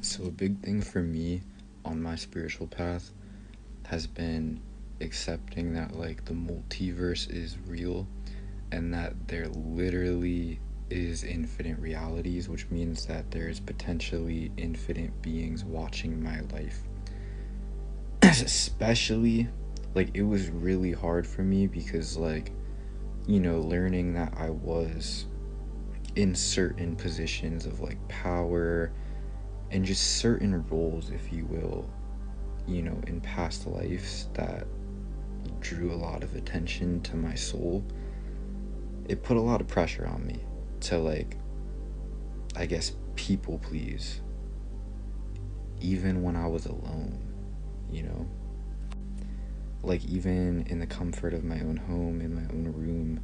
So a big thing for me on my spiritual path has been accepting that like the multiverse is real and that there literally is infinite realities, which means that there's potentially infinite beings watching my life. Especially like it was really hard for me because like, learning that I was in certain positions of like power and just certain roles, if you will, in past lives that drew a lot of attention to my soul. It put a lot of pressure on me to like, I guess, people please, even when I was alone, you know? Like, even in the comfort of my own home, in my own room,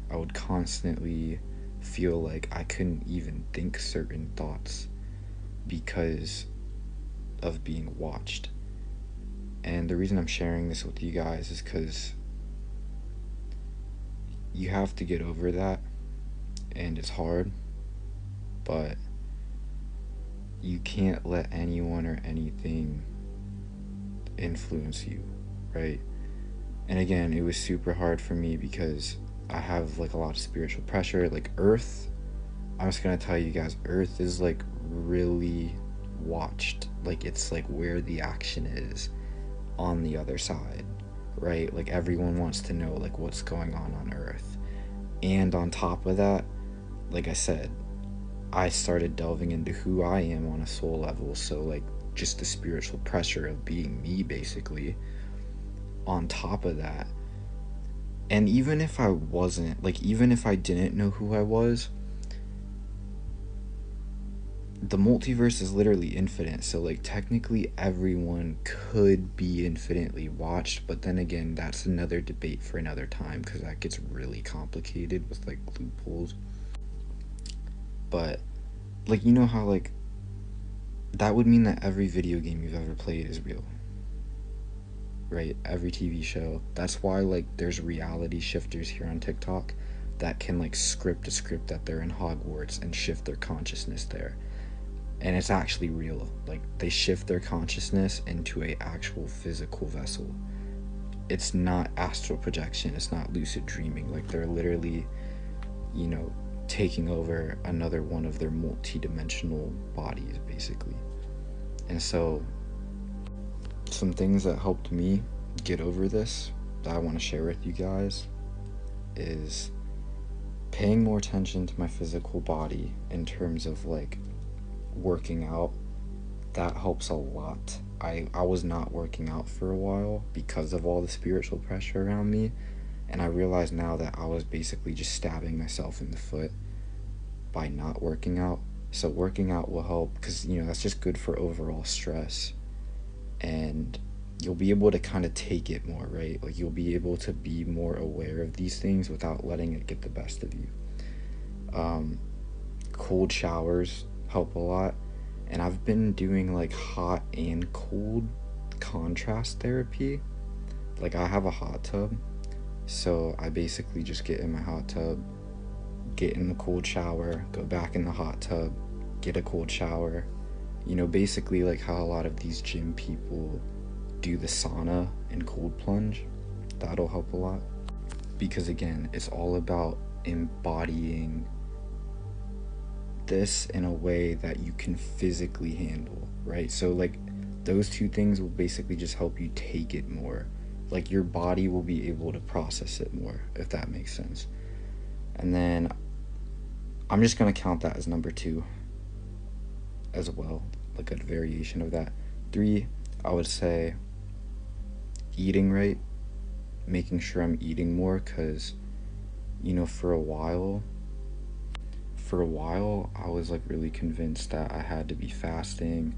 I would constantly feel like I couldn't even think certain thoughts because of being watched. And the reason I'm sharing this with you guys is because you have to get over that, and it's hard, but you can't let anyone or anything influence you, right? And again, it was super hard for me because I have like a lot of spiritual pressure. Like Earth, I'm just gonna tell you guys, Earth is like really watched. Like it's like where the action is on the other side, right? Like everyone wants to know like what's going on Earth. And on top of that, like I said, I started delving into who I am on a soul level. So like just the spiritual pressure of being me basically on top of that. And even if I wasn't, like even if I didn't know who I was, the multiverse is literally infinite, so like technically everyone could be infinitely watched, but then again that's another debate for another time because that gets really complicated with like loopholes. But like how like that would mean that every video game you've ever played is real, right? Every TV show. That's why like there's reality shifters here on TikTok that can like script a script that they're in Hogwarts and shift their consciousness there, and it's actually real. Like they shift their consciousness into a actual physical vessel. It's not astral projection, it's not lucid dreaming. Like they're literally, you know taking over another one of their multi-dimensional bodies basically. And so some things that helped me get over this that I want to share with you guys is paying more attention to my physical body in terms of like working out. That helps a lot. I was not working out for a while because of all the spiritual pressure around me, and I realize now that I was basically just stabbing myself in the foot by not working out. So working out will help because that's just good for overall stress, and you'll be able to kind of take it more, right? Like you'll be able to be more aware of these things without letting it get the best of you. Cold showers help a lot, and I've been doing like hot and cold contrast therapy. Like I have a hot tub, so I basically just get in my hot tub, get in the cold shower, go back in the hot tub, get a cold shower. Basically like how a lot of these gym people do the sauna and cold plunge. That'll help a lot because again, it's all about embodying this in a way that you can physically handle, right? So like those two things will basically just help you take it more. Like your body will be able to process it more, if that makes sense. And then I'm just gonna count that as number 2 as well, like a variation of that. 3, I would say eating right, making sure I'm eating more, because for a while I was like really convinced that I had to be fasting.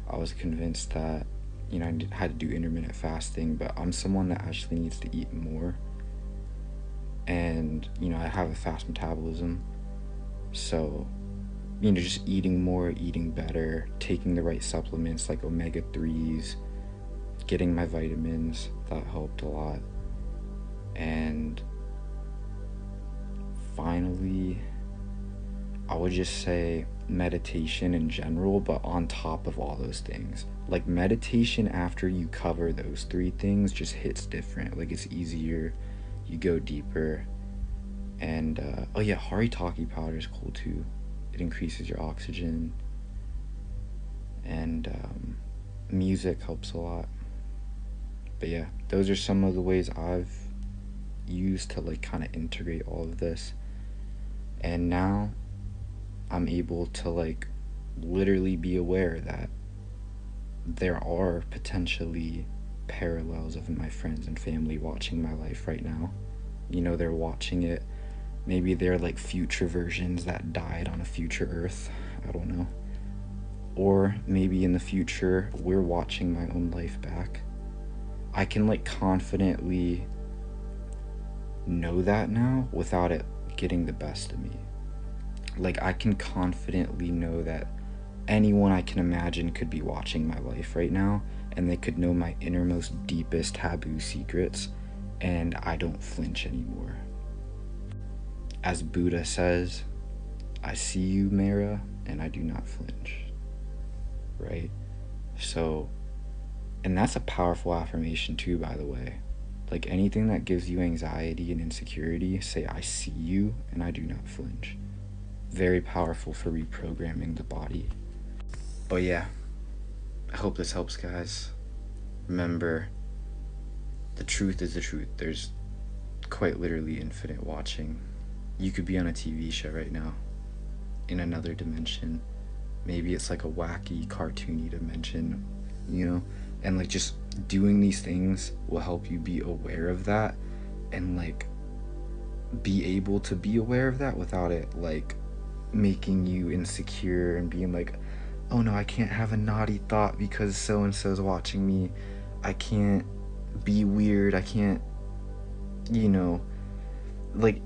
I was convinced that I had to do intermittent fasting, but I'm someone that actually needs to eat more, and I have a fast metabolism, so just eating more, eating better, taking the right supplements like omega-3s, getting my vitamins, that helped a lot. And finally, I would just say meditation in general, but on top of all those things. Like meditation, after you cover those three things, just hits different. Like it's easier, you go deeper. And oh yeah, Haritaki powder is cool too. It increases your oxygen. And music helps a lot. But yeah, those are some of the ways I've used to like kind of integrate all of this. And now I'm able to like literally be aware that there are potentially parallels of my friends and family watching my life right now. You know, they're watching it. Maybe they're like future versions that died on a future Earth. I don't know. Or maybe in the future, we're watching my own life back. I can like confidently know that now without it getting the best of me. Like I can confidently know that anyone I can imagine could be watching my life right now, and they could know my innermost, deepest taboo secrets, and I don't flinch anymore. As Buddha says, I see you, Mara, and I do not flinch. Right? So, and that's a powerful affirmation too, by the way. Like anything that gives you anxiety and insecurity, say, I see you and I do not flinch. Very powerful for reprogramming the body. But yeah, I hope this helps, guys. Remember, the truth is the truth. There's quite literally infinite watching. You could be on a TV show right now, in another dimension. Maybe it's like a wacky, cartoony dimension, you know? And like just doing these things will help you be aware of that and like be able to be aware of that without it like making you insecure and being like, oh no, I can't have a naughty thought because so and so's watching me. I can't be weird. I can't, you know, like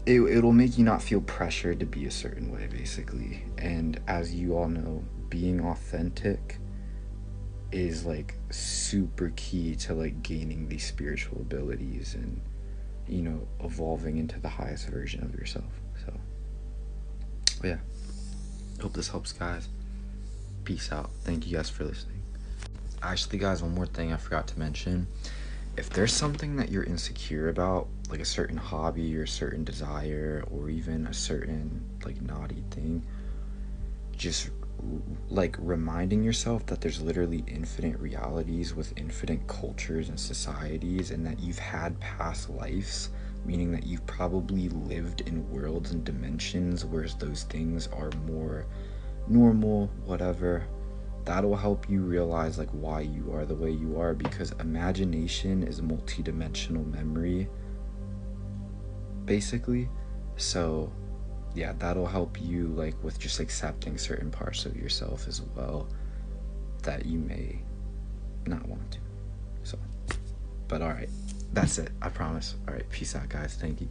it'll make you not feel pressured to be a certain way, basically. And as you all know, being authentic is like super key to like gaining these spiritual abilities and, you know, evolving into the highest version of yourself. So yeah, hope this helps, guys. Peace out. Thank you guys for listening. Actually, guys, one more thing I forgot to mention. If there's something that you're insecure about, like a certain hobby or a certain desire or even a certain like naughty thing, just like reminding yourself that there's literally infinite realities with infinite cultures and societies, and that you've had past lives, meaning that you've probably lived in worlds and dimensions where those things are more normal, whatever. That'll help you realize like why you are the way you are, because imagination is multi-dimensional memory, basically. So yeah, that'll help you like with just accepting certain parts of yourself as well that you may not want to. So, but all right, that's it, I promise. All right, peace out, guys. Thank you.